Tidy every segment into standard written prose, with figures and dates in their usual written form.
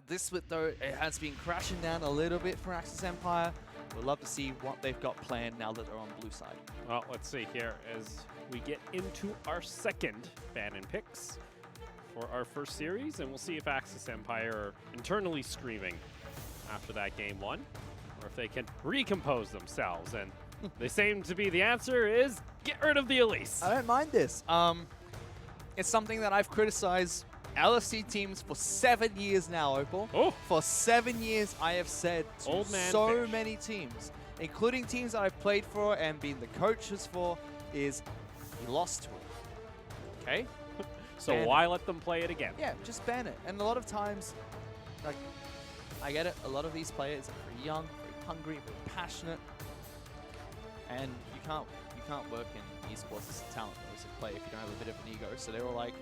This split, though, it has been crashing down a little bit for Axis Empire. We'd love to see what they've got planned now that they're on blue side. Well, let's see here as we get into our second ban-in picks for our first series, and we'll see if Axis Empire are internally screaming after that game one, or if they can recompose themselves. And they seem to be the answer is get rid of the Elise. I don't mind this. It's something that I've criticized LST teams for 7 years now, Opal. Oh. For 7 years, I have said to Old man so fish. many teams, including teams that I've played for and been the coaches for, is you lost to it. Okay? So ban why it. let them play it again? Yeah, just ban it. And a lot of times, like, I get it. A lot of these players are very young, very hungry, very passionate, and you can't work in esports as a talent as a player if you don't have a bit of an ego. So they're all like,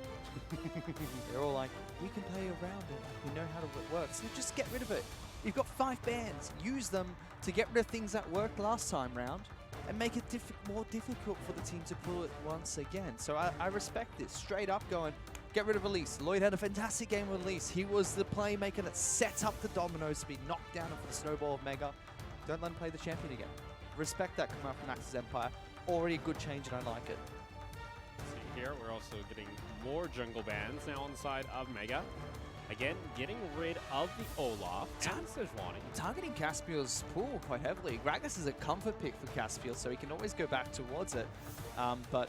we can play around it. We know how it works. So just get rid of it. You've got 5 bans. Use them to get rid of things that worked last time round and make it more difficult for the team to pull it once again. So I respect this. Straight up going, get rid of Elise. Lloyd had a fantastic game with Elise. He was the playmaker that set up the dominoes to be knocked down for the snowball of Mega. Don't let him play the champion again. Respect that coming up from Axis Empire. Already a good change and I like it. See here, we're also getting more jungle bans now on the side of Mega. Again, getting rid of the Olaf and Sejuani. Targeting Caspiel's pool quite heavily. Gragas is a comfort pick for Caspiel, so he can always go back towards it. But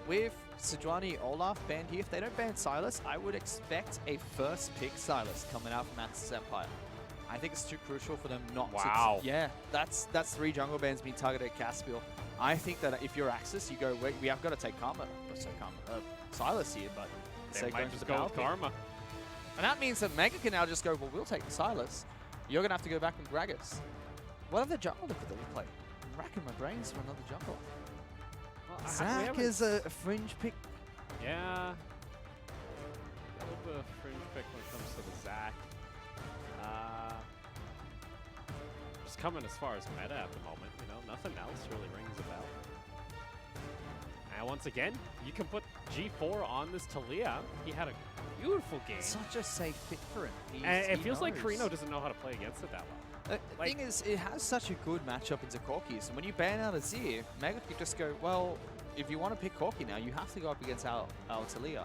with Sejuani, Olaf banned here, if they don't ban Silas, I would expect a first pick Silas coming out from Axis Empire. I think it's too crucial for them not Wow. to... Yeah, that's 3 jungle bans being targeted at Caspiel. I think that if you're Axis, you go, wait, we have got to take Karma. Silas here, but... They might just go with Karma. And that means that Mega can now just go, well, we'll take the Silas. You're going to have to go back with Gragas. What other jungle could they play? I'm racking my brains for another jungle. Well, Zac is a fringe pick. Yeah. A little bit of fringe pick when it comes to the Zac. Just coming as far as meta at the moment, you know, nothing else really rings a bell. And once again, you can put G4 on this Talia. He had a beautiful game. Such a safe pick for him. And it feels like Carino doesn't know how to play against it that well. The thing is, it has such a good matchup into Corkies. And when you ban out Azir, Mega could just go, well, if you want to pick Corki now, you have to go up against our Talia.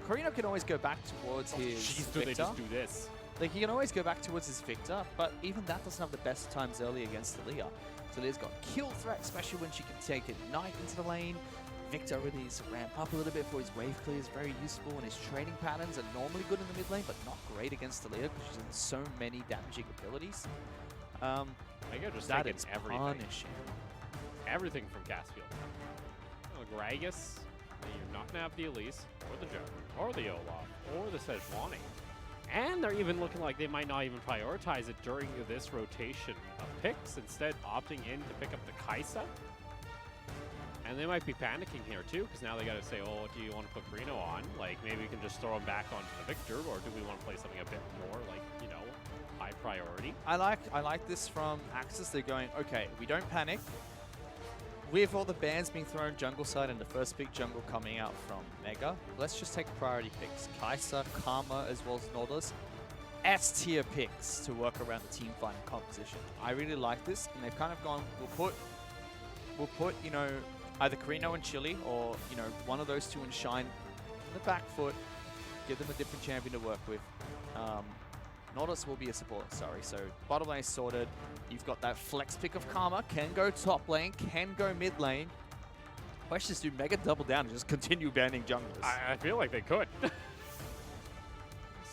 Carino can always go back towards his Jeez, Victor. do they just do this? Like, he can always go back towards his Victor, but even that doesn't have the best times early against Talia. Talia's got kill threat, especially when she can take Ignite into the lane. Victor really needs to ramp up a little bit for his wave clear is very useful, and his training patterns are normally good in the mid lane, but not great against Talia because she's in so many damaging abilities. Mega just That taking is everything. punishing. Everything from Caspiel. Oh, Gragas, you're not going to have the Elise, or the Joker, or the Olaf, or the Sejuani. And they're even looking like they might not even prioritize it during this rotation of picks, instead opting in to pick up the Kaisa. And they might be panicking here too, because now they got to say, oh, do you want to put Carino on? Like, maybe we can just throw him back onto the Victor, or do we want to play something a bit more, like, you know, high priority? I like this from Axis. They're going, okay, we don't panic. With all the bans being thrown jungle side and the first pick jungle coming out from Mega, let's just take priority picks. Kaisa, Karma, as well as Nautilus. S-tier picks to work around the team fight and composition. I really like this, and they've kind of gone, we'll put, you know, either Carino and Chili, or, you know, one of those two and Shine in the back foot, give them a different champion to work with. Nautilus will be a support, sorry. So bottom lane is sorted. You've got that flex pick of Karma, can go top lane, can go mid lane. Question is, do Mega double down and just continue banning junglers? I feel like they could. Let's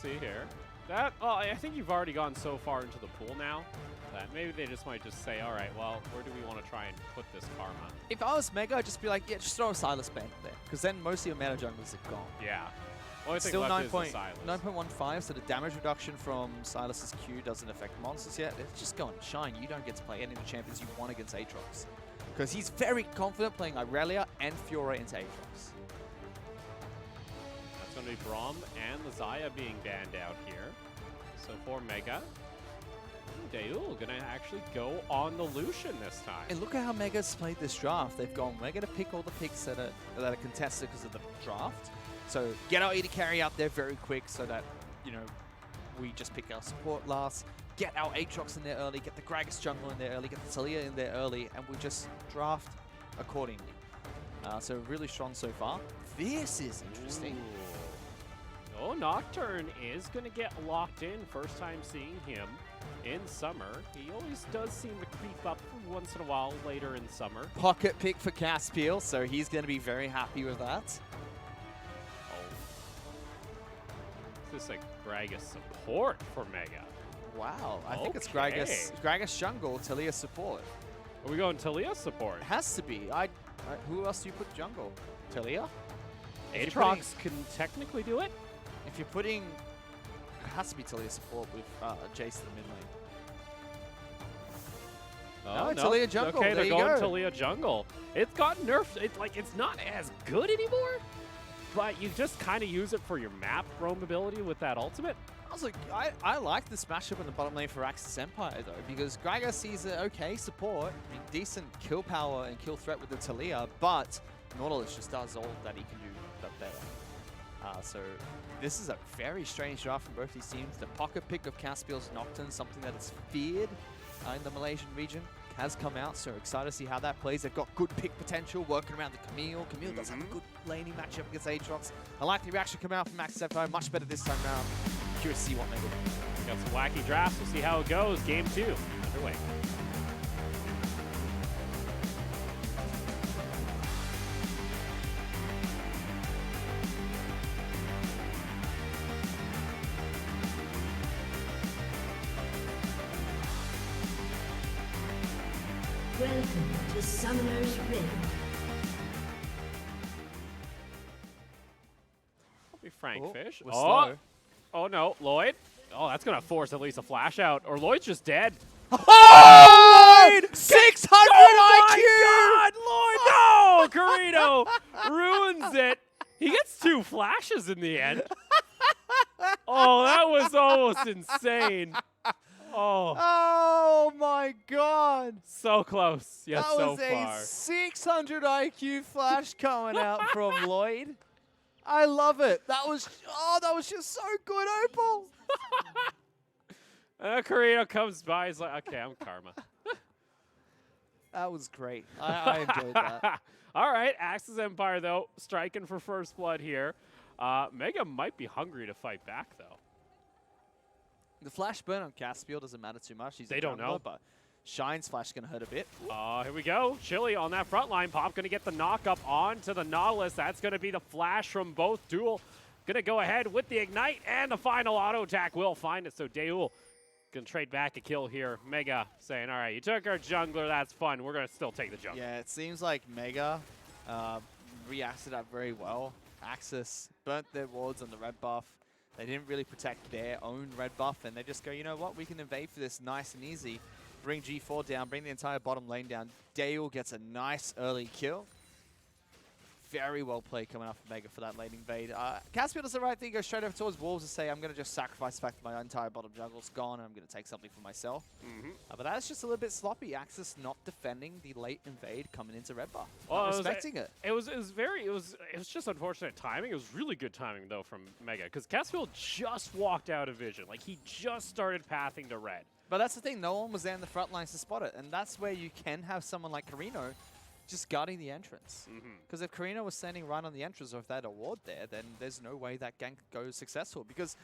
see here. Well, I think you've already gone so far into the pool now that maybe they just might just say, all right, well, where do we want to try and put this Karma? If I was Mega, I'd just be like, yeah, just throw a Silas ban there. Because then most of your meta junglers are gone. Yeah. Well, I think Still left is the Silas. 9.15, so the damage reduction from Silas's Q doesn't affect monsters yet. It's just going, Shine, you don't get to play any of the champions you want against Aatrox. Because he's very confident playing Irelia and Fiora into Aatrox. That's going to be Braum and Lazaya being banned out here. So for Mega, Daeul going to actually go on the Lucian this time. And look at how Mega's played this draft. They've gone, we're going to pick all the picks that are contested because of the draft. So get our AD carry out there very quick so that, you know, we just pick our support last, get our Aatrox in there early, get the Gragas jungle in there early, get the Talia in there early, and we just draft accordingly. So really strong so far. This is interesting. Ooh. Oh, Nocturne is going to get locked in. First time seeing him in summer. He always does seem to creep up once in a while later in summer. Pocket pick for Caspiel, so he's going to be very happy with that. Oh. This is a Gragas support for Mega. Wow, I think it's Gragas jungle, Talia support. Are we going Talia support? It has to be. Who else do you put jungle? Talia? Aatrox can technically do it. If you're putting, it has to be Talia support with Jace in the mid lane. Oh, no, Talia jungle. Okay, there they're you going go. Talia jungle. It's got nerfed. It's not as good anymore, but you just kind of use it for your map roamability with that ultimate. I was like, I like this matchup in the bottom lane for Axis Empire though, because Gragas sees an okay support, I mean, decent kill power and kill threat with the Talia, but Nautilus just does all that he can do but better. So this is a very strange draft from both these teams. The pocket pick of Caspiel's Nocturne, something that is feared in the Malaysian region, has come out, so excited to see how that plays. They've got good pick potential working around the Camille. Camille does have a good laning matchup against Aatrox. I like the reaction coming out from Axis Empire, much better this time around. Curious to see what they will do. Got some wacky drafts. We'll see how it goes. Game 2 underway. Welcome to Summoner's Rift. I'll be Frank Fish. we're slow. Oh no, Lloyd. Oh, that's gonna force at least a flash out, or Lloyd's just dead. Oh! Lloyd! 600 IQ! God, Lloyd, no! Carino ruins it. He gets 2 flashes in the end. Oh, that was almost insane. Oh. Oh my god! So close, yet That so was far. a 600 IQ flash coming out from Lloyd. I love it. That was just so good, Opal. Carino comes by, he's like, okay, I'm Karma. That was great. I enjoyed that. All right, Axis Empire, though, striking for first blood here. Mega might be hungry to fight back, though. The flash burn on Caspiel doesn't matter too much. He's They a don't jungler, know. But Shine's flash is going to hurt a bit. Here we go. Chili on that front line. Pop going to get the knock up onto the Nautilus. That's going to be the flash from both Duel. Going to go ahead with the Ignite, and the final auto attack will find it. So Deul going to trade back a kill here. Mega saying, all right, you took our jungler. That's fun. We're going to still take the jungler. Yeah, it seems like Mega reacted that very well. Axis burnt their wards on the red buff. They didn't really protect their own red buff, and they just go, you know what, we can invade for this nice and easy. Bring G4 down, bring the entire bottom lane down. Dale gets a nice early kill. Very well played coming out from Mega for that late invade. Caspiel does the right thing, goes straight over towards Wolves and say, I'm going to just sacrifice the fact that my entire bottom jungle's gone, and I'm going to take something for myself. But that's just a little bit sloppy. Axis not defending the late invade coming into red buff. Well, Not respecting it. It was just unfortunate timing. It was really good timing, though, from Mega, because Caspiel just walked out of vision. Like, he just started pathing to red. But that's the thing, no one was there in the front lines to spot it, and that's where you can have someone like Carino just guarding the entrance. Because if Carino was standing right on the entrance, or if they had a ward there, then there's no way that gank goes successful. Because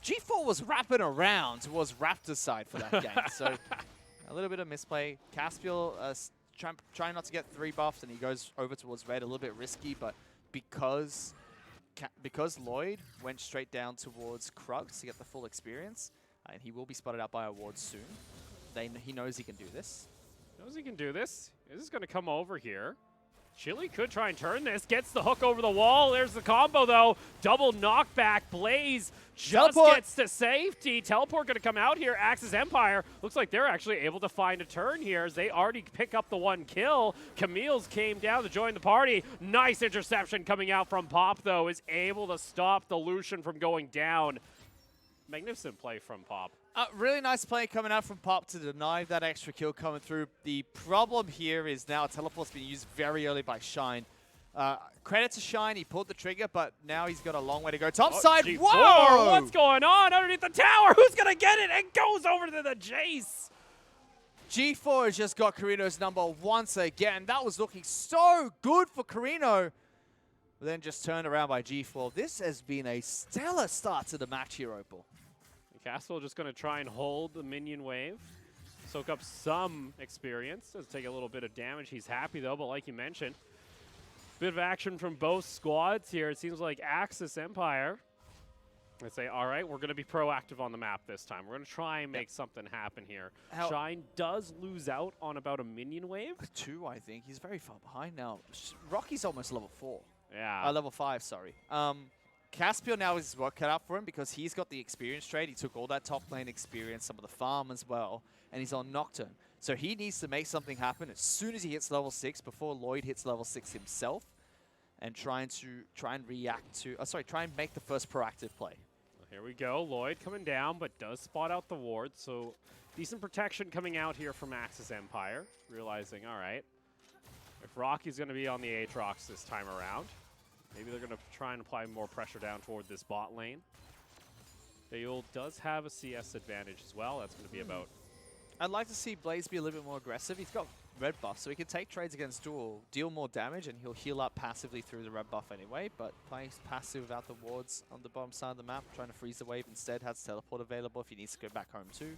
G4 was wrapping around towards Raptor's side for that gank. So a little bit of misplay. Caspiel trying not to get 3 buffs, and he goes over towards red, a little bit risky, but because Lloyd went straight down towards Krugs to get the full experience, and he will be spotted out by a ward soon, he knows he can do this. Knows he can do this. This is going to come over here. Chili could try and turn this. Gets the hook over the wall. There's the combo, though. Double knockback. Blaze just gets to safety. Teleport going to come out here. Axis Empire looks like they're actually able to find a turn here as they already pick up the 1 kill. Camille's came down to join the party. Nice interception coming out from Pop, though. Is able to stop the Lucian from going down. Magnificent play from Pop. Really nice play coming out from Pop to deny that extra kill coming through. The problem here is now Teleport's been used very early by Shine. Credit to Shine, he pulled the trigger, but now he's got a long way to go. Top side, G4, whoa! what's going on underneath the tower? Who's going to get it? It goes over to the Jace. G4 has just got Carino's number once again. That was looking so good for Carino. But then just turned around by G4. This has been a stellar start to the match here, Opal. Castle just going to try and hold the minion wave. Soak up some experience. Does take a little bit of damage. He's happy, though, but like you mentioned, bit of action from both squads here. It seems like Axis Empire, they say, all right, we're going to be proactive on the map this time. We're going to try and make something happen here. Shine does lose out on about a minion wave. 2, I think. He's very far behind now. Rocky's almost level 4. Yeah. Level 5, sorry. Caspiel now is his work cut out for him because he's got the experience trade. He took all that top lane experience, some of the farm as well, and he's on Nocturne. So he needs to make something happen as soon as he hits level 6 before Lloyd hits level 6 himself, and try and make the first proactive play. Here we go. Lloyd coming down, but does spot out the ward. So decent protection coming out here from Axis Empire. Realizing, all right, if Rocky's going to be on the Aatrox this time around, maybe they're going to try and apply more pressure down toward this bot lane. Bayul does have a CS advantage as well. That's going to be about... I'd like to see Blaze be a little bit more aggressive. He's got red buff, so he can take trades against duel, deal more damage, and he'll heal up passively through the red buff anyway, but plays passive without the wards on the bottom side of the map, trying to freeze the wave instead, has teleport available if he needs to go back home too.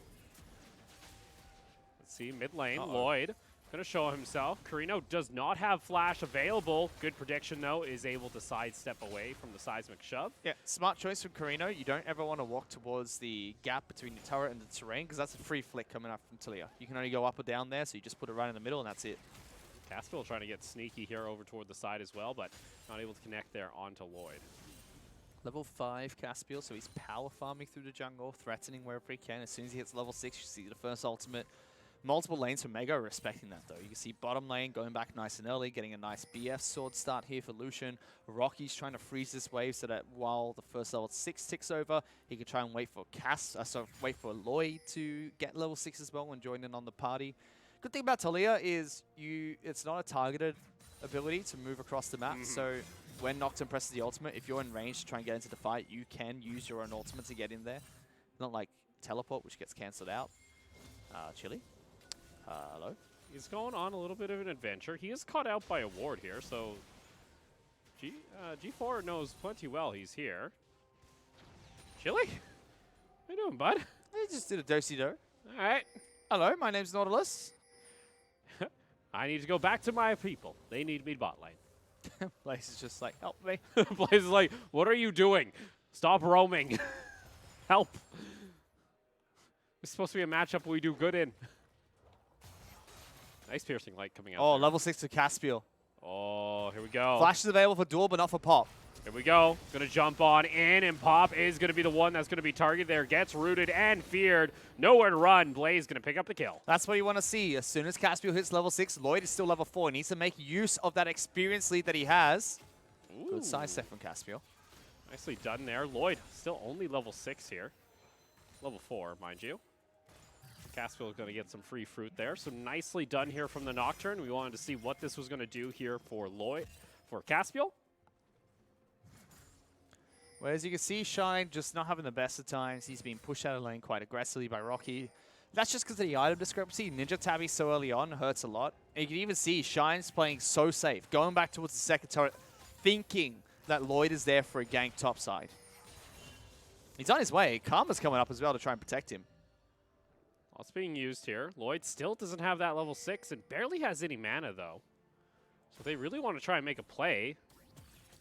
Let's see, mid lane, Lloyd going to show himself. Carino does not have flash available. Good prediction, though, is able to sidestep away from the seismic shove. Yeah, smart choice from Carino. You don't ever want to walk towards the gap between the turret and the terrain, because that's a free flick coming up from Talia. You can only go up or down there, so you just put it right in the middle, and that's it. Caspiel trying to get sneaky here over toward the side as well, but not able to connect there onto Lloyd. Level 5 Caspiel, so he's power farming through the jungle, threatening wherever he can. As soon as he hits level 6, you see the first ultimate. Multiple lanes for Mega are respecting that, though. You can see bottom lane going back nice and early, getting a nice BF sword start here for Lucian. Rocky's trying to freeze this wave so that while the first level 6 ticks over, he can try and wait for wait for Lloyd to get level 6 as well and join in on the party. Good thing about Talia is it's not a targeted ability to move across the map, so when Nocturne presses the ultimate, if you're in range to try and get into the fight, you can use your own ultimate to get in there. Not like teleport, which gets cancelled out. Chili? Hello? He's going on a little bit of an adventure. He is caught out by a ward here, so G4 knows plenty well he's here. Chili? How you doing, bud? I just did a do-si-do. All right. Hello, my name's Nautilus. I need to go back to my people. They need me bot lane. Blaze is just like, help me. Blaze is like, what are you doing? Stop roaming. Help. It's supposed to be a matchup we do good in. Nice piercing light coming out. Oh, there. level 6 to Caspiel. Oh, here we go. Flash is available for duel, but not for pop. Here we go. Going to jump on in, and Pop is going to be the one that's going to be targeted there. Gets rooted and feared. Nowhere to run. Blaze going to pick up the kill. That's what you want to see. As soon as Caspiel hits level 6, Lloyd is still level 4. He needs to make use of that experience lead that he has. Ooh. Good side step from Caspiel. Nicely done there. Lloyd still only level 6 here. Level 4, mind you. Caspiel is going to get some free fruit there. So nicely done here from the Nocturne. We wanted to see what this was going to do here for Caspiel. Well, as you can see, Shine just not having the best of times. He's being pushed out of lane quite aggressively by Rocky. That's just because of the item discrepancy. Ninja Tabby so early on hurts a lot. And you can even see Shine's playing so safe, going back towards the second turret, thinking that Lloyd is there for a gank topside. He's on his way. Karma's coming up as well to try and protect him. It's being used here. Lloyd still doesn't have that level 6 and barely has any mana, though. So they really want to try and make a play.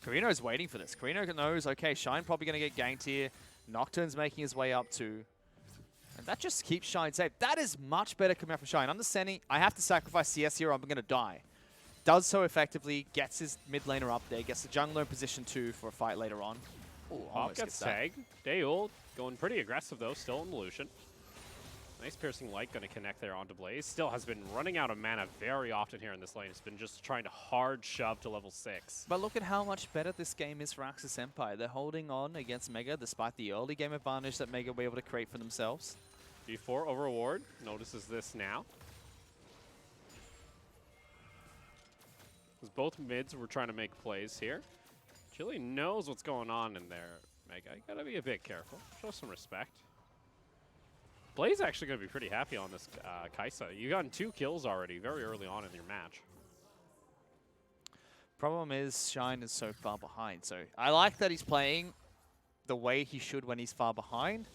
Carino's waiting for this. Carino knows, okay, Shine probably going to get ganked here. Nocturne's making his way up too. And that just keeps Shine safe. That is much better coming out from Shine. Understanding, I have to sacrifice CS here or I'm going to die. Does so effectively, gets his mid laner up there, gets the jungler in position 2 for a fight later on. Ooh, Pop gets tagged. Dayul going pretty aggressive, though, still in the Lucian. Nice piercing light going to connect there onto Blaze. Still has been running out of mana very often here in this lane. It's been just trying to hard shove to level 6. But look at how much better this game is for Axis Empire. They're holding on against Mega despite the early game advantage that Mega were able to create for themselves. G4 over ward. Notices this now. Because both mids were trying to make plays here. Chili knows what's going on in there, Mega. You gotta be a bit careful. Show some respect. Blaze actually gonna be pretty happy on this Kaisa. You gotten 2 kills already very early on in your match. Problem is, Shine is so far behind. So I like that he's playing the way he should when he's far behind.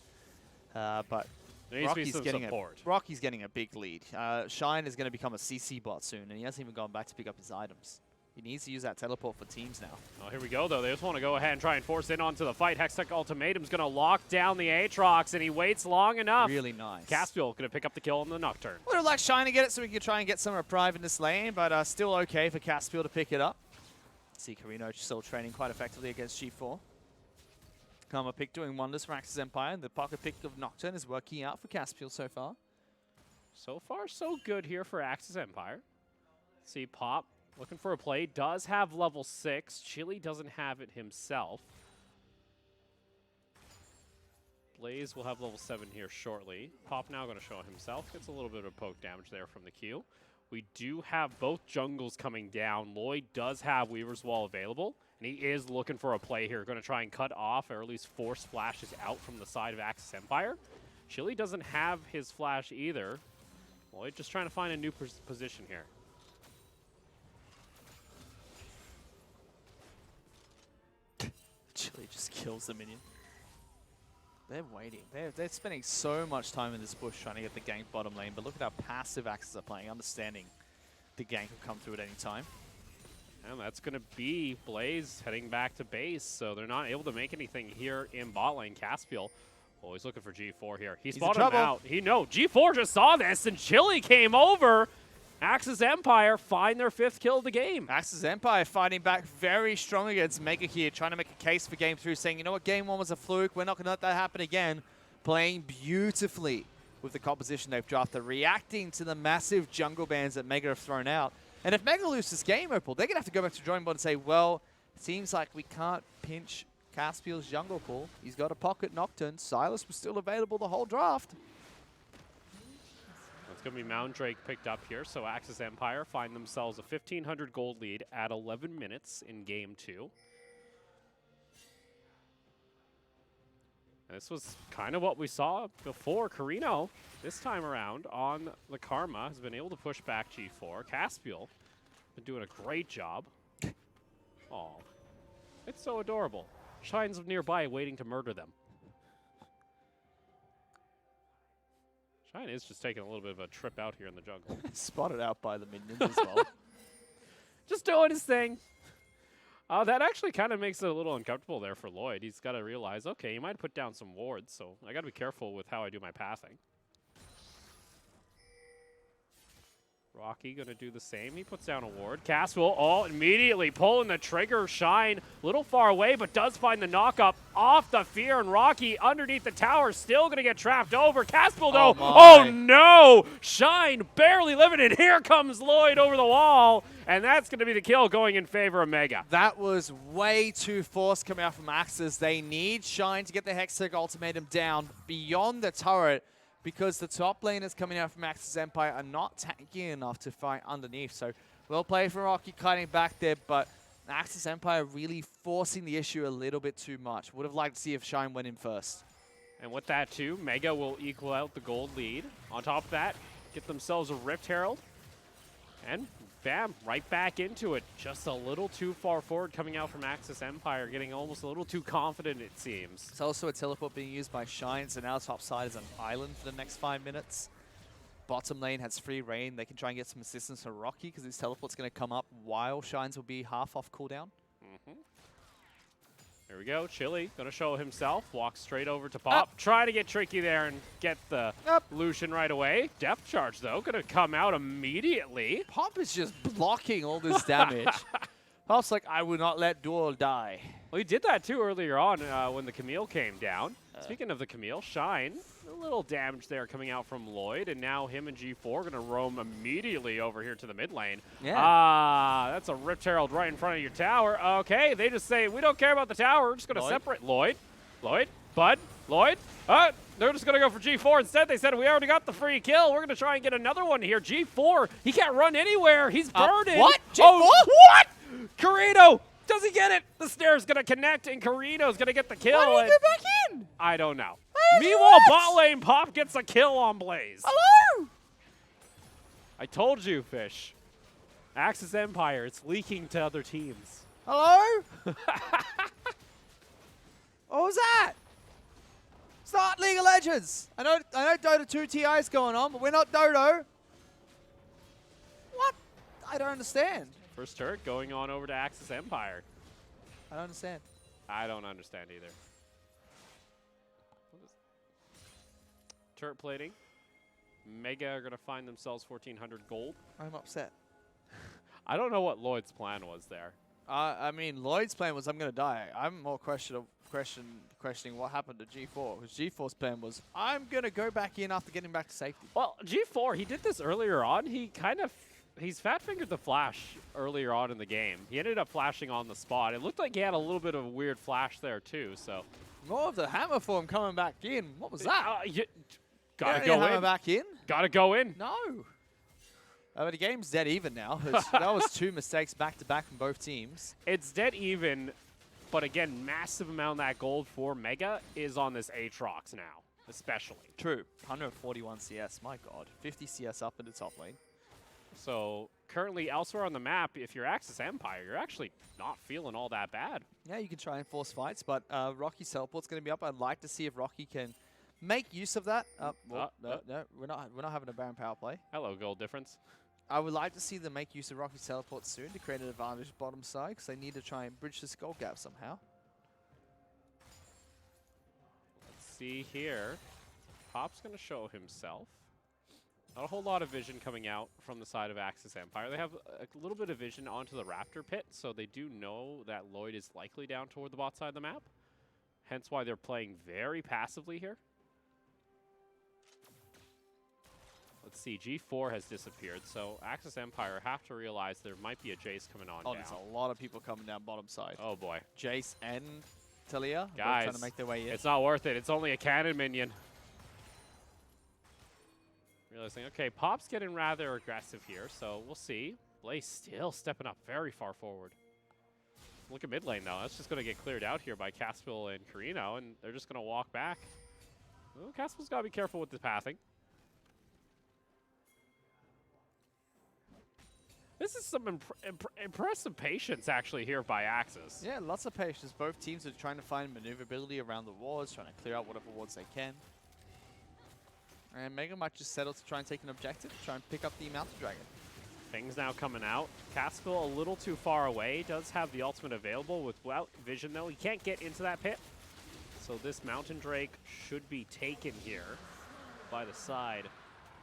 But There needs to be some support. Rocky's getting a big lead. Shine is going to become a CC bot soon, and he hasn't even gone back to pick up his items. He needs to use that teleport for teams now. Oh, here we go, though. They just want to go ahead and try and force in onto the fight. Hextech Ultimatum's going to lock down the Aatrox, and he waits long enough. Really nice. Caspiel going to pick up the kill on the Nocturne. Would have liked Shine to get it so we could try and get some reprieve in this lane, but still okay for Caspiel to pick it up. See Carino still training quite effectively against G4. Karma pick doing wonders for Axis Empire, and the pocket pick of Nocturne is working out for Caspiel so far. So far, so good here for Axis Empire. See Pop looking for a play. Does have level 6. Chili doesn't have it himself. Blaze will have level 7 here shortly. Pop now going to show himself. Gets a little bit of poke damage there from the Q. We do have both jungles coming down. Lloyd does have Weaver's Wall available, and he is looking for a play here. Going to try and cut off, or at least force flashes out from the side of Axis Empire. Chili doesn't have his flash either. Lloyd just trying to find a new position here. Chili just kills the minion. They're waiting. They're spending so much time in this bush trying to get the gank bottom lane, but look at how passive Axis are playing, understanding the gank will come through at any time. And that's going to be Blaze heading back to base, so they're not able to make anything here in bot lane. Caspiel, oh, he's looking for G4 here. He spotted him out. G4 just saw this, and Chili came over. Axis Empire find their 5th kill of the game. Axis Empire fighting back very strong against Mega here, trying to make a case for game 3, saying, you know what, game 1 was a fluke. We're not going to let that happen again. Playing beautifully with the composition they've drafted, reacting to the massive jungle bans that Mega have thrown out. And if Mega loses game, Opal, they're going to have to go back to drawing board and say, well, it seems like we can't pinch Caspiel's jungle pool. He's got a pocket Nocturne. Silas was still available the whole draft. It's going to be Mount Drake picked up here, so Axis Empire find themselves a 1,500 gold lead at 11 minutes in game 2. This was kind of what we saw before. Carino, this time around on the Karma, has been able to push back G4. Caspiel been doing a great job. Oh, it's so adorable. Shine's nearby waiting to murder them. Shine is just taking a little bit of a trip out here in the jungle. Spotted out by the minions as well. Just doing his thing. That actually kind of makes it a little uncomfortable there for Lloyd. He's got to realize, okay, he might put down some wards, so I got to be careful with how I do my passing. Rocky going to do the same. He puts down a ward. Caspiel, oh, immediately pulling the trigger. Shine a little far away, but does find the knock-up off the fear. And Rocky underneath the tower, still going to get trapped over. Caspiel, though, oh no! Shine barely living it. Here comes Lloyd over the wall. And that's going to be the kill going in favor of Mega. That was way too forced coming out from Axis. They need Shine to get the Hextech Ultimatum down beyond the turret, because the top laners coming out from Axis Empire are not tanky enough to fight underneath. So well played for Rocky cutting back there, but Axis Empire really forcing the issue a little bit too much. Would have liked to see if Shine went in first. And with that too, Mega will equal out the gold lead. On top of that, get themselves a Rift Herald. And bam, right back into it. Just a little too far forward coming out from Axis Empire, getting almost a little too confident, it seems. It's also a teleport being used by Shine, so now top side is an island for the next 5 minutes. Bottom lane has free reign. They can try and get some assistance from Rocky, because his teleport's going to come up while Shine's will be half off cooldown. Here we go. Chili going to show himself. Walks straight over to Pop. Try to get tricky there and get the Lucian right away. Depth charge, though, going to come out immediately. Pop is just blocking all this damage. Pop's like, I will not let Duel die. Well, he did that, too, earlier on when the Camille came down. Speaking of the Camille, Shine, a little damage there coming out from Lloyd, and now him and G4 are going to roam immediately over here to the mid lane. Yeah. That's a Rift Herald right in front of your tower. Okay, they just say, we don't care about the tower. We're just going to separate Lloyd, Bud, Lloyd? They're just going to go for G4 instead. They said we already got the free kill. We're going to try and get another one here. G4, he can't run anywhere. He's burning. What? G4? Oh, what? Carino, does he get it? The snare's going to connect, and Carino's going to get the kill. Why did he go back in? I don't know. Why did he Meanwhile, do bot lane Pop gets a kill on Blaze. Hello? I told you, Fish. Axis Empire, it's leaking to other teams. Hello? What was that? It's not League of Legends. I know Dota 2 TI is going on, but we're not Dodo. What? I don't understand. First turret going on over to Axis Empire. I don't understand. I don't understand either. Turret plating. Mega are going to find themselves 1,400 gold. I'm upset. I don't know what Lloyd's plan was there. I mean, Lloyd's plan was I'm going to die. I'm more questioning what happened to G4. Because G4's plan was I'm going to go back in after getting back to safety. Well, G4, he did this earlier on. He's fat-fingered the flash earlier on in the game. He ended up flashing on the spot. It looked like he had a little bit of a weird flash there too. So More of the hammer form coming back in. What was that? Gotta go hammer in. back in? Gotta go in. No. But the game's dead even now. That was 2 mistakes back-to-back from both teams. It's dead even, but again, massive amount of that gold for Mega is on this Aatrox now, especially. True. 141 CS, my god. 50 CS up in the top lane. So currently elsewhere on the map, if you're Axis Empire, you're actually not feeling all that bad. Yeah, you can try and force fights, but Rocky's teleport's going to be up. I'd like to see if Rocky can make use of that. No, we're not having a Baron power play. Hello, gold difference. I would like to see them make use of Rocky's teleport soon to create an advantage bottom side, because they need to try and bridge this gold gap somehow. Let's see here. Pop's going to show himself. Not a whole lot of vision coming out from the side of Axis Empire. They have a little bit of vision onto the Raptor pit, so they do know that Lloyd is likely down toward the bot side of the map. Hence why they're playing very passively here. Let's see, G4 has disappeared, so Axis Empire have to realize there might be a Jace coming on down. There's a lot of people coming down bottom side. Oh boy. Jace and Talia Guys, trying to make their way in. It's not worth it. It's only a cannon minion. Realizing, okay, Pop's getting rather aggressive here, so we'll see. Blaze still stepping up very far forward. Look at mid lane, though. That's just going to get cleared out here by Caspil and Carino, and they're just going to walk back. Well, Caspil's got to be careful with the pathing. This is some impressive patience, actually, here by Axis. Yeah, lots of patience. Both teams are trying to find maneuverability around the wards, trying to clear out whatever wards they can. And Mega might just settle to try and take an objective, try and pick up the Mountain Dragon. Things now coming out. Caspil a little too far away. Does have the ultimate available without vision, though. He can't get into that pit. So this Mountain Drake should be taken here by the side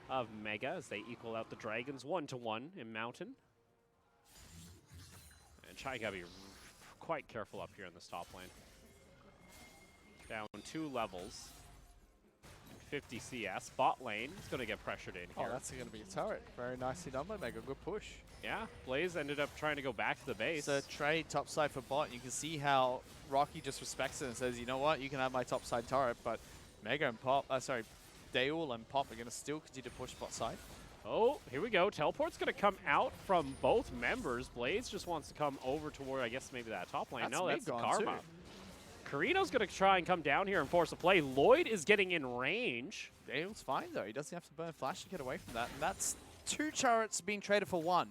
of Mega as they equal out the Dragons 1-1 in Mountain. And Chai gotta be quite careful up here in this top lane. Down 2 levels. 50 CS. Bot lane is going to get pressured in here. Oh, that's going to be a turret. Very nicely done by Mega. Good push. Yeah, Blaze ended up trying to go back to the base. It's a trade topside for bot. You can see how Rocky just respects it and says, you know what, you can have my topside turret, but Mega and Pop, Daewoo and Pop are going to still continue to push bot side. Oh, here we go. Teleport's going to come out from both members. Blaze just wants to come over toward, I guess, maybe that top lane. That's no, that's the gone Karma. too. Carino's going to try and come down here and force a play. Lloyd is getting in range. Daewoo's fine, though. He doesn't have to burn flash to get away from that. And that's 2 turrets being traded for 1.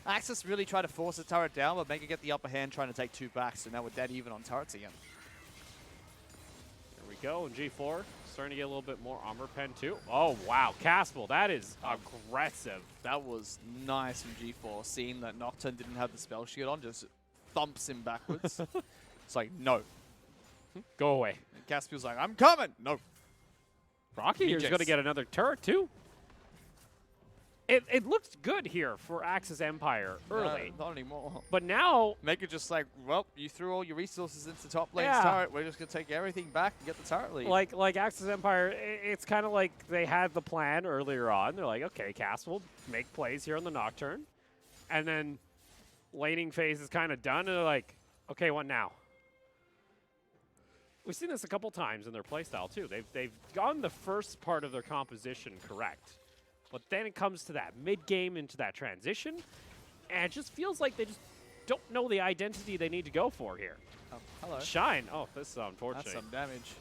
Axis really tried to force the turret down, but Mega get the upper hand trying to take 2 back. So now we're dead even on turrets again. Here we go. And G4 starting to get a little bit more armor pen, too. Oh, wow. Caspil, that is aggressive. That was nice from G4. Seeing that Nocturne didn't have the spell shield on, just thumps him backwards. It's like, no. Go away. And Caspil's like, I'm coming. No. Rocky here's going to get another turret, too. It looks good here for Axis Empire early. Not anymore. But now... Mega just like, well, you threw all your resources into top lane's Yeah. turret. We're just going to take everything back and get the turret lead. Like Axis Empire, it's kind of like they had the plan earlier on. They're like, okay, Caspil, make plays here on the Nocturne. And then laning phase is kind of done, and they're like, okay, what now? we've seen this a couple times in their playstyle too. They've gotten the first part of their composition correct, but then it comes to that mid-game into that transition, and it just feels like they just don't know the identity they need to go for here. Oh, hello. Shine. Oh, this is unfortunate. That's some damage.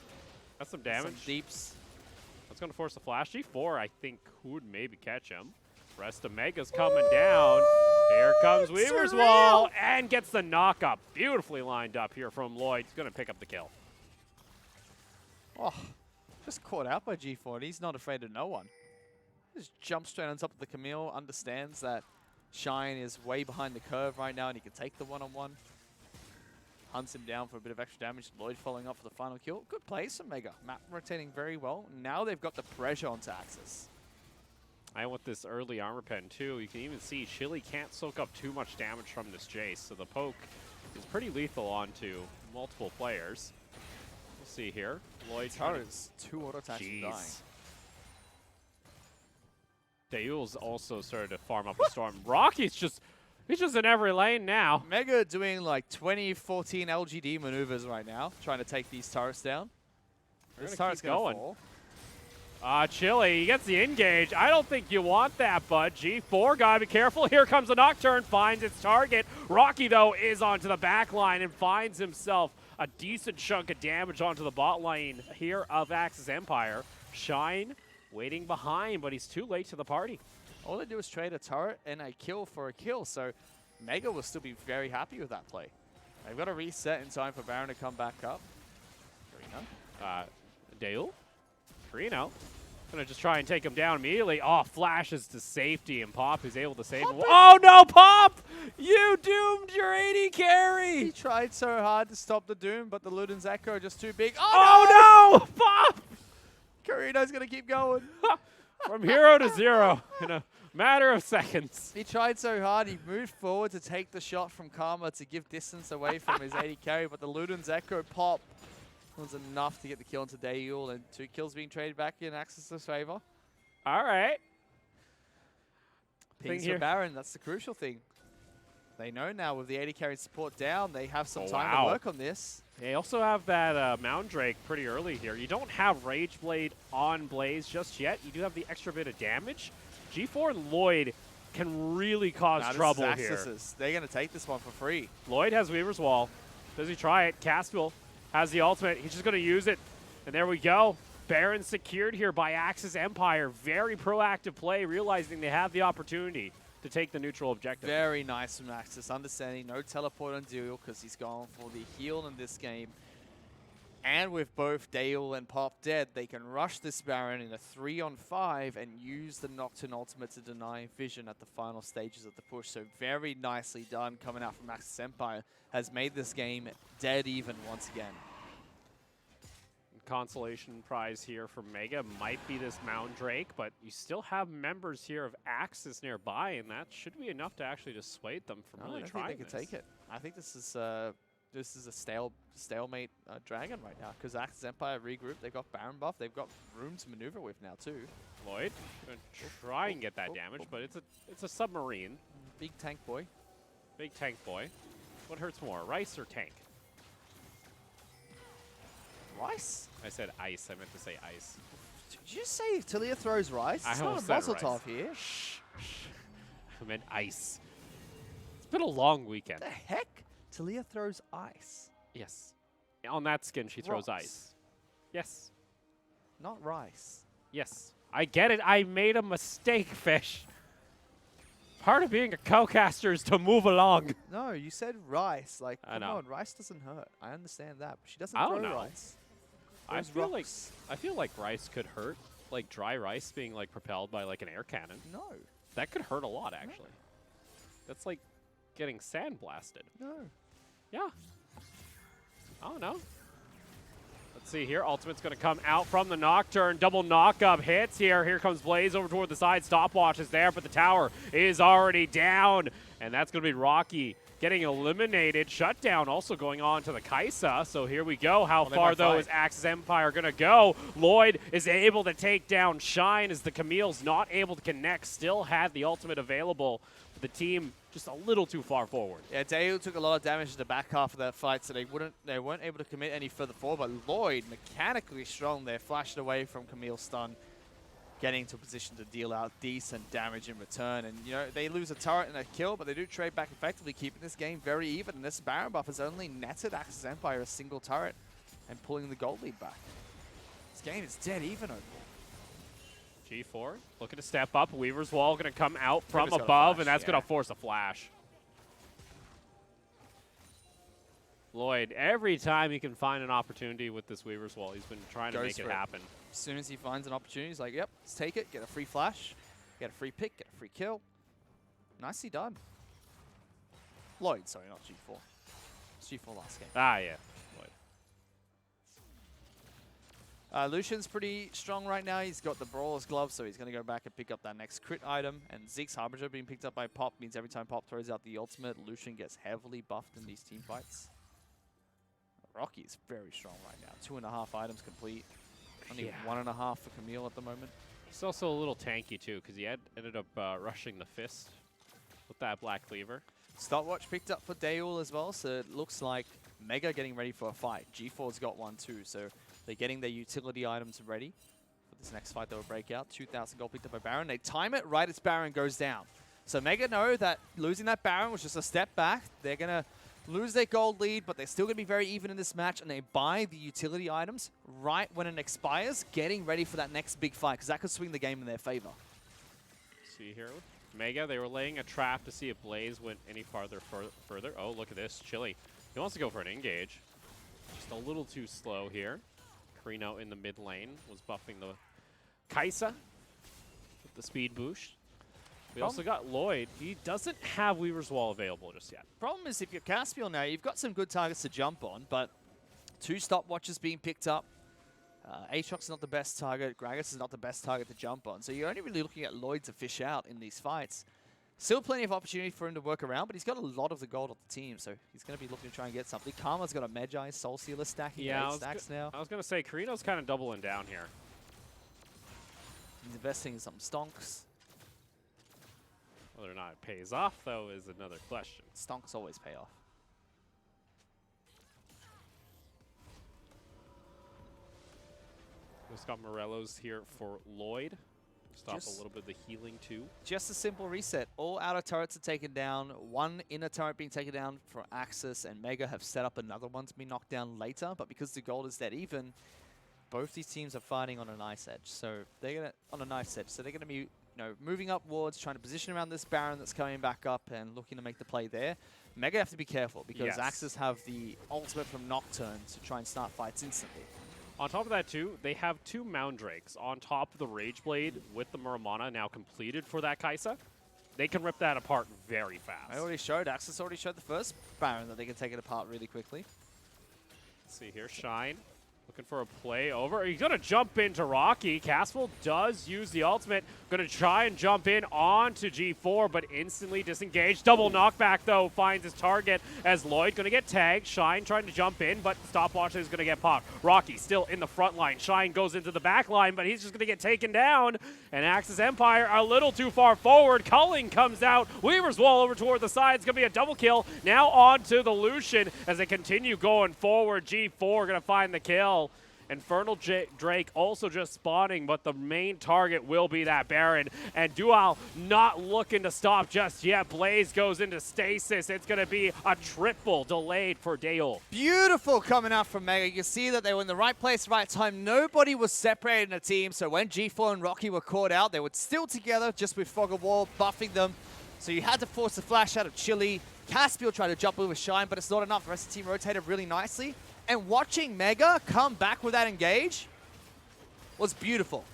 That's some damage. Some deeps. That's going to force a flash. G4, I think, could maybe catch him. Rest of Mega's coming down. Here comes Weaver's Wall and gets the knock up. Beautifully lined up here from Lloyd. He's going to pick up the kill. Oh, just caught out by G4, and he's not afraid of no one. Just jumps straight on top of the Camille, understands that Shine is way behind the curve right now, and he can take the one-on-one. Hunts him down for a bit of extra damage. Lloyd following up for the final kill. Good plays from Mega. Map rotating very well. Now they've got the pressure onto Axis. And with this early armor pen too, you can even see Chili can't soak up too much damage from this Jace, so the poke is pretty lethal onto multiple players. We'll see here. Lloyd Tara's 2 auto attacks from dying. Daeul's also started to farm up a storm. Rocky's just, he's just in every lane now. Mega doing like 2014 LGD maneuvers right now, trying to take these turrets down. This turret's going to fall. Chili, he gets the engage. I don't think you want that, bud. G4, gotta be careful. Here comes the Nocturne, finds its target. Rocky, though, is onto the back line and finds himself a decent chunk of damage onto the bot lane here of Axis Empire. Shine waiting behind, but he's too late to the party. All they do is trade a turret and a kill for a kill, so Mega will still be very happy with that play. They've got to reset in time for Baron to come back up. Daeul? Carino. Gonna just try and take him down immediately. Oh, flashes to safety, and Pop is able to save him. Oh no, Pop! You doomed your AD carry! He tried so hard to stop the Doom, but the Luden's Echo are just too big. Oh no! Pop! Carino's gonna keep going. From hero to zero in a matter of seconds. He tried so hard, he moved forward to take the shot from Karma to give distance away from his AD carry, but the Luden's Echo Pop was enough to get the kill into Daeul, and 2 kills being traded back in Axis' favor. All right. Pings for Baron, that's the crucial thing. They know now with the AD carry support down, they have some time to work on this. They also have that Mound Drake pretty early here. You don't have Rage Blade on Blaze just yet. You do have the extra bit of damage. G4 and Lloyd can really cause trouble here. They're going to take this one for free. Lloyd has Weaver's Wall. Does he try it? Caspiel has the ultimate. He's just going to use it. And there we go. Baron secured here by Axis Empire. Very proactive play, realizing they have the opportunity to take the neutral objective. Very nice from Axis, understanding no teleport on Daeul because he's gone for the heal in this game. And with both Daeul and Pop dead, they can rush this Baron in a 3-on-5 and use the Nocturne ultimate to deny vision at the final stages of the push. So very nicely done coming out from Axis Empire. Has made this game dead even once again. Consolation prize here for Mega might be this Mound Drake, but you still have members here of Axis nearby, and that should be enough to actually dissuade them from really trying. I think they can take it. I think this is a stalemate dragon right now because Axis Empire regrouped. They've got Baron buff. They've got room to maneuver with now too. Lloyd going to try and get that damage, but it's a submarine. Big tank boy. Big tank boy. What hurts more, rice or tank? Rice? I said ice. I meant to say ice. Did you say Talia throws rice? I it's not a Muzzletop here. Shh. I meant ice. It's been a long weekend. What the heck? Talia throws ice. Yes. On that skin, she throws Rocks. ice. Yes. Not rice. Yes. I get it. I made a mistake, Fish. Part of being a co-caster is to move along. No, you said rice. Like, I come know. on, rice doesn't hurt. I understand that, but she doesn't I throw don't know. rice. I Those feel like rice could hurt. Like dry rice being like propelled by like an air cannon. No. That could hurt a lot, actually. That's like getting sandblasted. No. Yeah. I don't know. Let's see here. Ultimate's going to come out from the Nocturne. Double knock-up hits here. Here comes Blaze over toward the side. Stopwatch is there, but the tower is already down. And that's going to be Rocky getting eliminated. Shutdown also going on to the Kaisa. So here we go. How far, though, is Axis Empire going to go? Lloyd is able to take down Shine as the Camille's not able to connect. Still had the ultimate available. The team just a little too far forward. Yeah, Dale took a lot of damage in the back half of that fight, so they weren't able to commit any further forward. But Lloyd, mechanically strong there, flashed away from Camille's stun, getting into a position to deal out decent damage in return. And, you know, they lose a turret and a kill, but they do trade back effectively, keeping this game very even. And this Baron buff has only netted Axis Empire a single turret and pulling the gold lead back. This game is dead even overall. G4 looking to step up. Weaver's Wall going to come out from Weaver's got a above, flash, and that's yeah. going to force a flash. Lloyd, every time he can find an opportunity with this Weaver's Wall, he's been trying to make it happen. As soon as he finds an opportunity, he's like, yep, let's take it, get a free flash, get a free pick, get a free kill. Nicely done. Lloyd, sorry, not G4. It's G4 last game. Ah, yeah. Lloyd. Lucian's pretty strong right now. He's got the Brawler's Glove, so he's going to go back and pick up that next crit item. And Zeke's Harbinger being picked up by Pop means every time Pop throws out the ultimate, Lucian gets heavily buffed in these team fights. Rocky is very strong right now. 2.5 items complete. Only 1.5 for Camille at the moment. He's also a little tanky, too, because he ended up rushing the fist with that Black Cleaver. Stopwatch picked up for Daewoo as well, so it looks like Mega getting ready for a fight. G4's got one too, so they're getting their utility items ready for this next fight that will break out. 2,000 gold picked up by Baron. They time it right as Baron goes down. So Mega know that losing that Baron was just a step back. They're going to lose their gold lead, but they're still going to be very even in this match, and they buy the utility items right when it expires, getting ready for that next big fight, because that could swing the game in their favor. See here, Mega, they were laying a trap to see if Blaze went any farther further. Oh, look at this, Chili. He wants to go for an engage. Just a little too slow here. Carino in the mid lane was buffing the Kaisa with the speed boost. We also got Lloyd. He doesn't have Weaver's Wall available just yet. Problem is, if you're Caspiel now, you've got some good targets to jump on, but 2 stopwatches being picked up. Aatrox's not the best target. Gragas is not the best target to jump on. So you're only really looking at Lloyd to fish out in these fights. Still plenty of opportunity for him to work around, but he's got a lot of the gold on the team, so he's going to be looking to try and get something. Karma's got a Magi Soul Sealer stacking 8 stacks now. I was going to say, Carino's kind of doubling down here. He's investing in some stonks. Whether or not it pays off, though, is another question. Stonks always pay off. Just got Morello's here for Lloyd. Stop a little bit of the healing, too. Just a simple reset. All outer turrets are taken down. One inner turret being taken down for Axis, and Mega have set up another one to be knocked down later. But because the gold is dead even, both these teams are fighting on a nice edge. So they're gonna they're gonna be moving upwards, trying to position around this Baron that's coming back up and looking to make the play there. Mega have to be careful because Axis have the ultimate from Nocturne to try and start fights instantly. On top of that, too, they have 2 Moundrakes on top of the Rageblade with the Muramana now completed for that Kaisa. They can rip that apart very fast. Axis already showed the first Baron that they can take it apart really quickly. Let's see here, Shine. Looking for a play over. He's going to jump into Rocky. Caswell does use the ultimate. Going to try and jump in onto G4, but instantly disengaged. Double knockback, though, finds his target as Lloyd going to get tagged. Shine trying to jump in, but Stopwatch is going to get popped. Rocky still in the front line. Shine goes into the back line, but he's just going to get taken down. And Axis Empire a little too far forward. Culling comes out. Weaver's Wall over toward the side. It's going to be a double kill. Now on to the Lucian as they continue going forward. G4 going to find the kill. Infernal Drake also just spawning, but the main target will be that Baron. And Dual not looking to stop just yet. Blaze goes into stasis. It's going to be a triple delayed for Dale. Beautiful coming out from Mega. You can see that they were in the right place, right time. Nobody was separated in the team, so when G4 and Rocky were caught out, they were still together, just with Fog of War buffing them. So you had to force the flash out of Chili. Caspiel tried to jump with Shine, but it's not enough. The rest of the team rotated really nicely. And watching Mega come back with that engage was beautiful.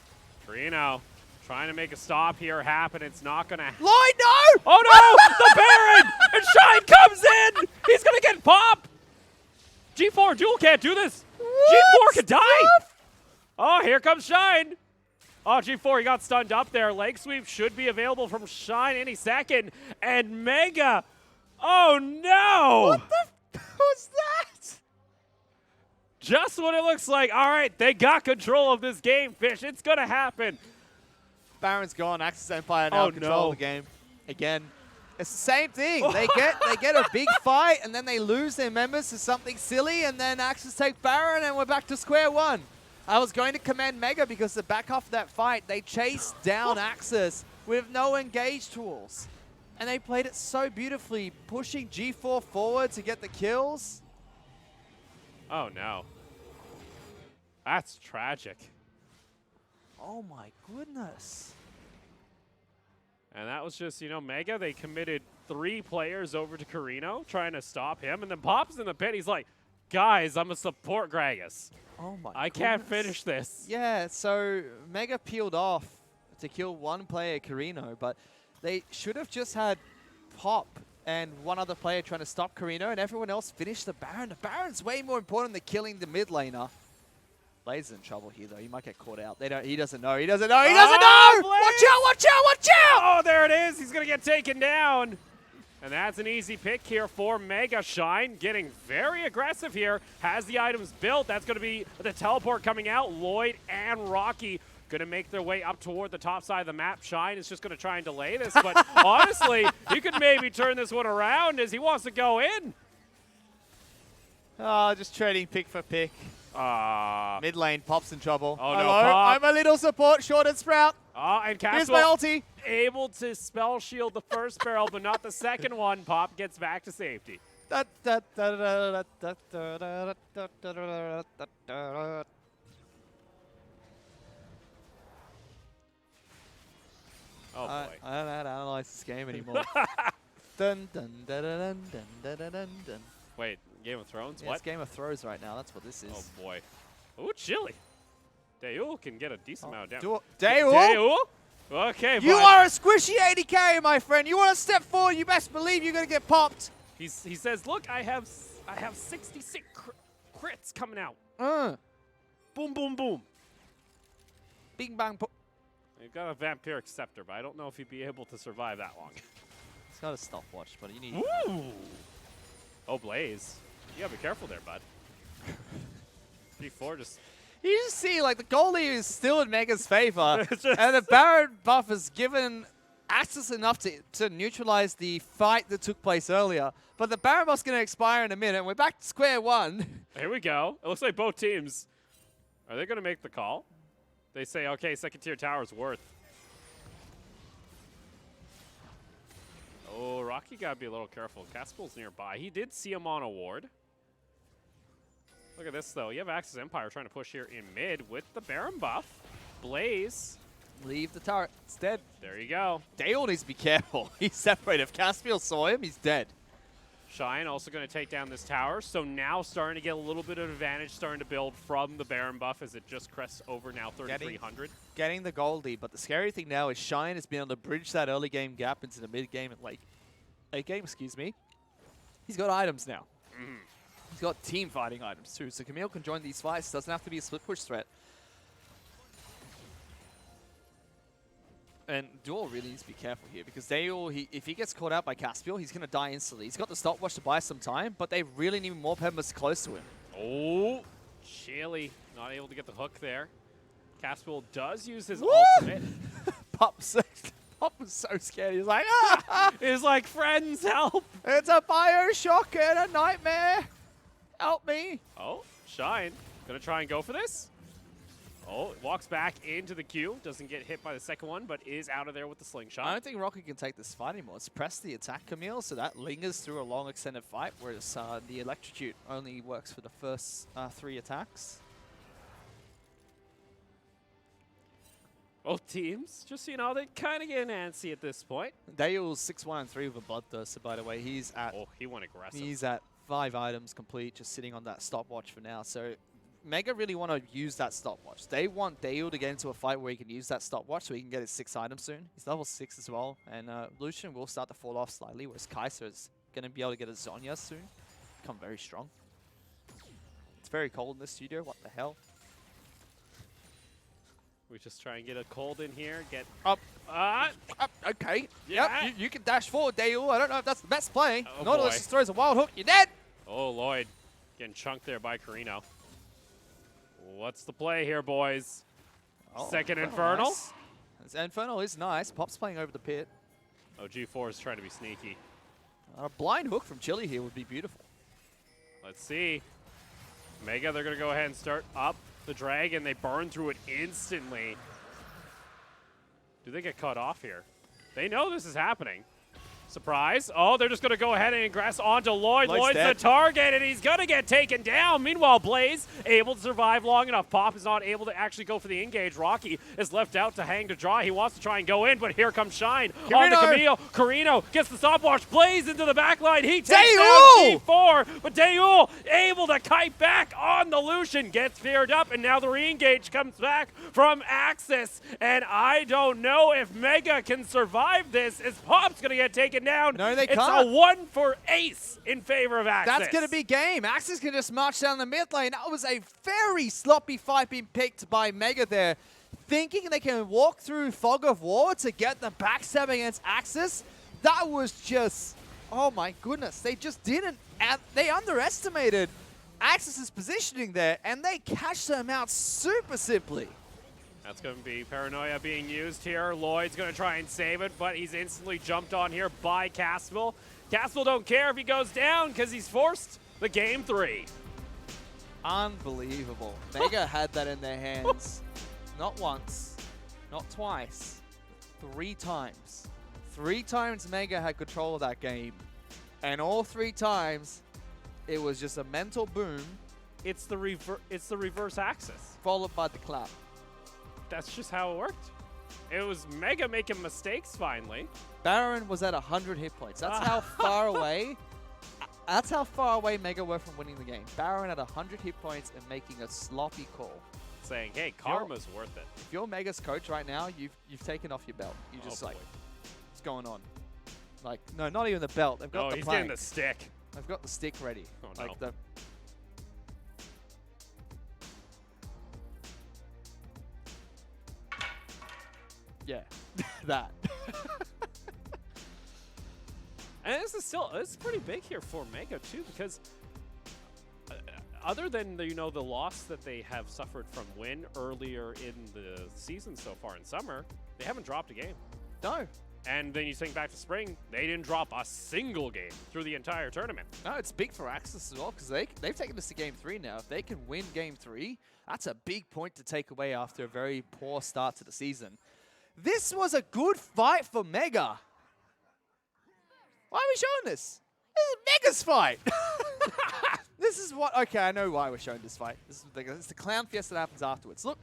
Carino trying to make a stop here happen. It's not going to happen. Lloyd, no! Oh, no! The Baron! And Shine comes in! He's going to get popped! G4 Duel can't do this! G4 could die! Oh, here comes Shine! Oh, G4, he got stunned up there. Leg sweep should be available from Shine any second. And Mega! Oh, no! What the f was that? Just what it looks like. All right, they got control of this game, Fish. It's going to happen. Baron's gone. Axis Empire now control the game. Again, It's the same thing. They get a big fight, and then they lose their members to something silly, and then Axis take Baron, and we're back to square one. I was going to commend Mega because the back half of that fight, they chased down Axis with no engage tools. And they played it so beautifully, pushing G4 forward to get the kills. Oh, no. That's tragic. Oh, my goodness. And that was just, you know, Mega, they committed 3 players over to Carino, trying to stop him. And then Pop's in the pit. He's like, guys, I'm a support Gragas. Oh, my I goodness. can't finish this. Yeah, so Mega peeled off to kill one player, Carino, but they should have just had Pop and one other player trying to stop Carino, and everyone else finished the Baron. The Baron's way more important than killing the mid laner. Blaze is in trouble here, though. He might get caught out. He doesn't know. He doesn't know. He doesn't know! Blaze! Watch out! Watch out! Watch out! Oh, there it is. He's going to get taken down. And that's an easy pick here for Mega. Shine getting very aggressive here. Has the items built. That's going to be the teleport coming out. Lloyd and Rocky going to make their way up toward the top side of the map. Shine is just going to try and delay this. But honestly, you could maybe turn this one around as he wants to go in. Oh, just trading pick for pick. Mid lane, Pop's in trouble. Oh, no, Hello, Pop. I'm a little support, short and Sprout. And Here's my Castle ulti. able to spell shield the first barrel, but not the second one. Pop gets back to safety. Oh, boy. I don't know how to analyze this game anymore. Dun, dun, dun, dun, dun, dun, dun, dun, dun. Wait, Game of Thrones? Yeah, What? it's Game of Thrones right now. That's what this is. Oh, boy. Ooh, chilly. Daewoo can get a decent amount of damage. Daewoo? Daewoo? Okay, You bud. are a squishy 80k, my friend. You want to step forward, you best believe you're going to get popped. He says, look, I have 66 crits coming out. Boom, boom, boom. Bing bang. You've got a vampiric scepter, but I don't know if he'd be able to survive that long. It's got a stopwatch, but you need. Ooh. Oh, Blaze. You gotta be careful there, bud. G4 just... You just see, like, the goalie is still in Mega's favor, and the Baron buff has given access enough to neutralize the fight that took place earlier. But the Baron buff's going to expire in a minute, and we're back to square one. Here we go. It looks like both teams. Are they gonna make the call? They say, okay, second tier tower's worth. Oh, Rocky gotta be a little careful. Caspel's nearby. He did see him on a ward. Look at this, though. You have Axis Empire trying to push here in mid with the Baron buff. Blaze. Leave the turret. It's dead. There you go. Dale needs to be careful. He's separated. If Caspiel saw him, he's dead. Shine also going to take down this tower. So now starting to get a little bit of advantage, starting to build from the Baron buff as it just crests over now 3,300. Getting the Goldie, but the scary thing now is Shine has been able to bridge that early game gap into the mid game and late game, excuse me. He's got items now. He's got team fighting items too, so Camille can join these fights. Doesn't have to be a split push threat. And Duel really needs to be careful here because if he gets caught out by Caspiel, he's going to die instantly. He's got the stopwatch to buy some time, but they really need more members close to him. Oh, Chili not able to get the hook there. Caspiel does use his Woo! ultimate. Pop was so scared. He's like, ah! He's like, friends, help! It's a Bioshock and a nightmare. Help me. Oh, Shine. Gonna try and go for this. Oh, walks back into the queue. Doesn't get hit by the second one, but is out of there with the slingshot. I don't think Rocky can take this fight anymore. It's press the attack, Camille, so that lingers through a long extended fight, whereas the electrocute only works for the first 3 attacks. Both teams, just, you know, they kind of get antsy at this point. Dale's 6-1-3 with a Bloodthirster, by the way. He's at Oh, he went aggressive. He's at 5 items complete, just sitting on that stopwatch for now. So Mega really want to use that stopwatch. They want Dale to get into a fight where he can use that stopwatch so he can get his 6 items soon. He's level 6 as well, and Lucian will start to fall off slightly, whereas Kaiser is going to be able to get a Zonya soon. Become very strong. It's very cold in this studio. What the hell? We just try and get a cold in here. Get Up. Yeah. Okay. Yep, you can dash forward, Dale. I don't know if that's the best play. Oh, Nautilus boy. just throws a wild hook. You're dead. Oh, Lloyd getting chunked there by Carino. What's the play here, boys? Oh, Second Infernal? Nice. This Infernal is nice. Pop's playing over the pit. Oh, G4 is trying to be sneaky. A blind hook from Chili here would be beautiful. Let's see. Mega, they're going to go ahead and start up the dragon. They burn through it instantly. Do they get cut off here? They know this is happening. Surprise. Oh, they're just going to go ahead and ingress onto Lloyd. Lloyd's the target, and he's going to get taken down. Meanwhile, Blaze able to survive long enough. Pop is not able to actually go for the engage. Rocky is left out to hang to dry. He wants to try and go in, but here comes Shine on the Camille. Carino gets the stopwatch. Blaze into the back line. He takes down G4, but Deul able to kite back on the Lucian. Gets feared up, and now the re-engage comes back from Axis. And I don't know if Mega can survive this, as Pop's going to get taken down. No, they it's can't. It's a 1 for Ace in favor of Axis. That's going to be game. Axis can just march down the mid lane. That was a very sloppy fight being picked by Mega there. Thinking they can walk through Fog of War to get the backstab against Axis. That was just, oh my goodness. They just didn't, they underestimated Axis's positioning there, and they cashed them out super simply. That's going to be Paranoia being used here. Lloyd's going to try and save it, but he's instantly jumped on here by Caspel. Caspel don't care if he goes down because he's forced the game 3. Unbelievable. Mega had that in their hands. Not once, not twice, 3 times. 3 times Mega had control of that game. And all 3 times, it was just a mental boom. It's the reverse Axis. Followed by the clap. That's just how it worked. It was Mega making mistakes finally. Baron was at 100 hit points. That's how far away. That's how far away Mega were from winning the game. Baron at 100 hit points and making a sloppy call. Saying, hey, karma's worth it. If you're Mega's coach right now, you've taken off your belt. You just like, what's going on? Like, no, not even the belt. They've got the he's plank. getting the stick. They've got the stick ready. Oh, like no. Yeah, that. And this is pretty big here for Mega too, because other than the loss that they have suffered from Win earlier in the season so far in summer, they haven't dropped a game. No. And then you think back to spring, they didn't drop a single game through the entire tournament. No, it's big for Axis as well, because they've taken this to game 3 now. If they can win game 3, that's a big point to take away after a very poor start to the season. This was a good fight for Mega. Why are we showing this? This is Mega's fight. This is what, okay, I know why we're showing this fight. This is it's the clown fiesta that happens afterwards. Look,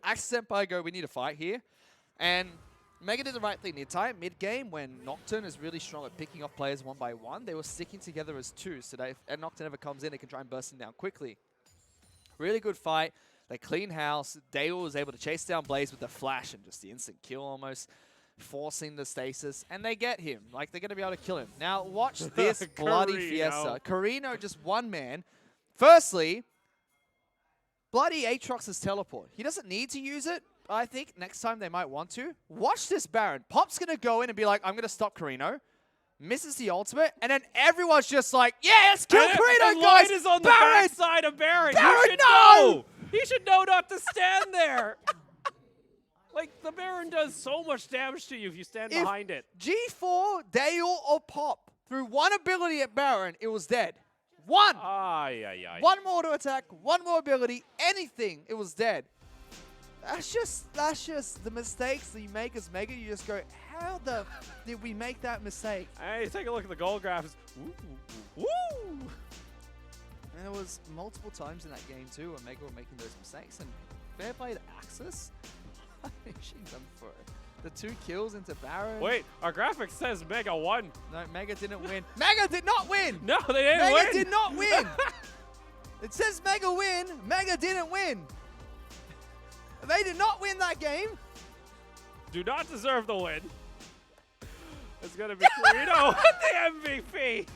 Axis Empire go, we need a fight here. And Mega did the right thing. The entire mid-game, when Nocturne is really strong at picking off players 1 by 1, they were sticking together as 2, so that if Nocturne ever comes in, they can try and burst him down quickly. Really good fight. They clean house. Dale was able to chase down Blaze with the flash and just the instant kill almost, forcing the stasis, and they get him. Like, they're going to be able to kill him. Now, watch this bloody fiesta. Carino just one man. Firstly, bloody Aatrox's teleport. He doesn't need to use it. I think next time they might want to. Watch this Baron. Pop's going to go in and be like, I'm going to stop Carino. Misses the ultimate, and then everyone's just like, yeah, let's kill Carino, guys! Lloyd is on the Baron! backside of Baron. Baron, He should no! know. He should know not to stand there. Like, the Baron does so much damage to you if you stand behind it. G4, Dale, or Pop threw one ability at Baron, it was dead. One! One more to attack, one more ability, anything, it was dead. That's just the mistakes that you make as Mega. You just go, how the did we make that mistake? Hey, take a look at the goal graphics. Woo! And it was multiple times in that game too where Mega were making those mistakes. And fair play to Axis, punishing them for the 2 kills into Baron. Wait, our graphics says Mega won. No, Mega didn't win. Mega did not win! No, they didn't win! Mega did not win! It says Mega win, Mega didn't win. They did not win that game. Do not deserve the win. It's going to be Carino with the MVP.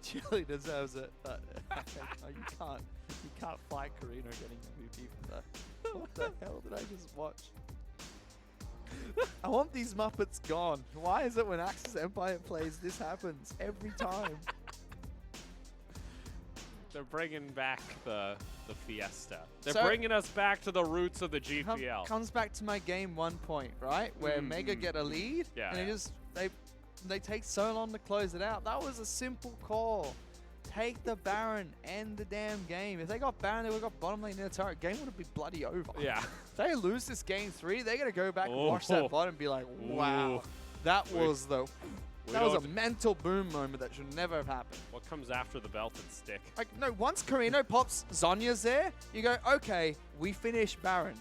Chili deserves it, but you can't fight Carino getting MVP for that. What the hell did I just watch? I want these Muppets gone. Why is it when Axis Empire plays, this happens every time? They're bringing back the the Fiesta. They're So- bringing us back to the roots of the GPL. Comes back to my game 1 point, right? Where Mega get a lead, Yeah, and yeah. they take so long to close it out. That was a simple call. Take the Baron, end the damn game. If they got Baron, they would have got bottom lane in the turret. Game would have been bloody over. Yeah. If they lose this game 3, they're gonna go back and watch Oh. that bottom and be like, wow, Ooh. that was We that was a don't- mental boom moment that should never have happened. What comes after the belted stick? Like, no, once Carino pops Zonya's there, you go, okay, we finish Baron.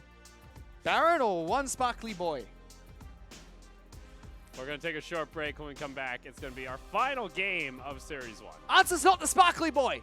Baron or one sparkly boy? We're going to take a short break. When we come back, it's going to be our final game of Series 1. Answer's not the sparkly boy.